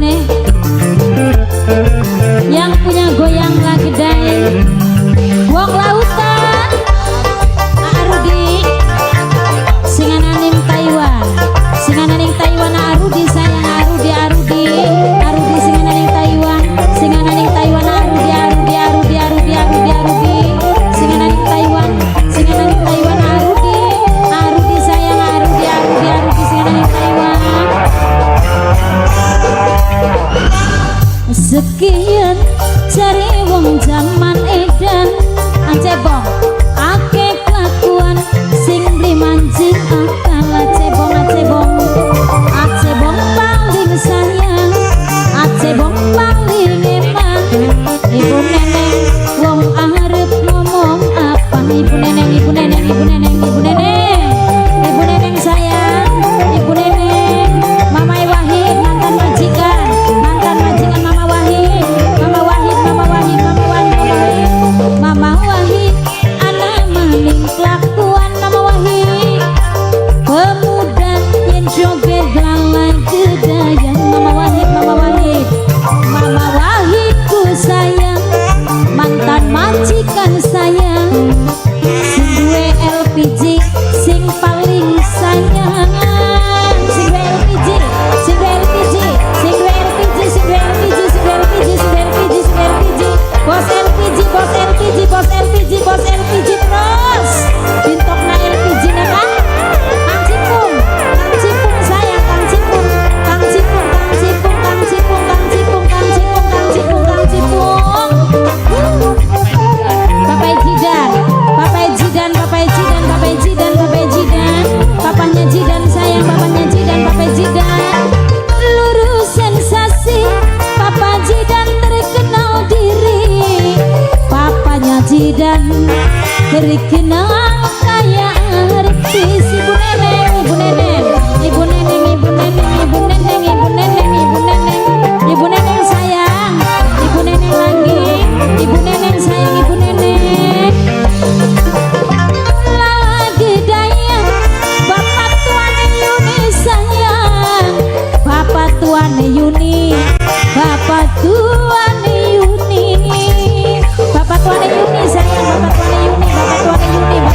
nih yang punya goyang lagi dai wong lautan Arudi singananing Taiwan Arudi sayang Arudi singananing Taiwan singananing Taiwan Arudi singananing Taiwan Arudi sayang Arudi singananing Taiwan. Sekian cari wong zaman edan acebong ake kelakuan sing beli mancing akal acebong paling sayang acebong paling eman. Ibu neneng wong arep ngomong apa ibu neneng sayang ibu neneng Mama Wahid mantan majikan Mama Wahid anak maning kelakuan Mama Wahid pemuda yang joget lalai kedayan Mama Wahid ku sayang mantan majikan sayang sing duwe LPG sing paling sayang sing duwe LPG bos LPG terus bintokna LPG nih kan Kang Cipung sayang Kang Cipung papanya Jidan sayang papanya Jidan lurus sensasi Papa Jidan terkenal diri papanya Jidan terkenal kayak artis. Ibu neneng sayang ibu neneng lagi ibu neneng sayang ibu neneng lagi dayang bapak tuane Yuni sayang bapak tuane Yuni bapak tuane Yuni sayang bapak tuane Yuni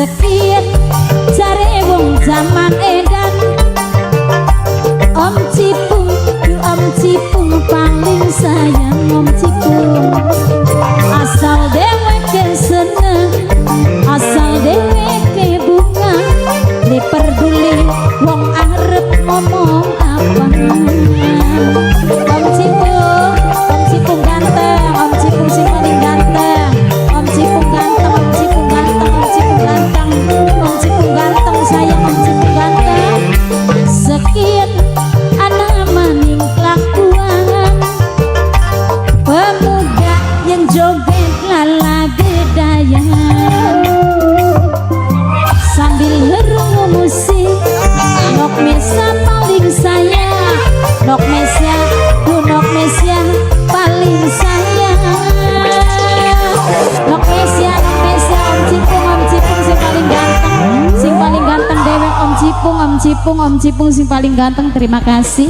sekian jare wong zaman edan. Om Cipung, Om Cipung paling sayang Om Cipung. Asal dheweke seneng, asal dheweke bunga, li peduli wong arep ngomong apa. Om Cipung ganteng, Om Cipung sing paling ganteng. Om Cipung ganteng, Om Cipung ganteng, Om Cipung ganteng, Om Cipung ganteng sayang Om Cipung ganteng. Sekian anak maning kelakuan pemuda yang joget lala gedayan sambil ngerungu musik. Nok Mesia paling sayang, Nok Mesia, Nok Mesia paling sayang. Nok Mesia Om Cipung sing paling ganteng, sing paling ganteng dewek Om Cipung, Om Cipung sing paling ganteng. Terima kasih.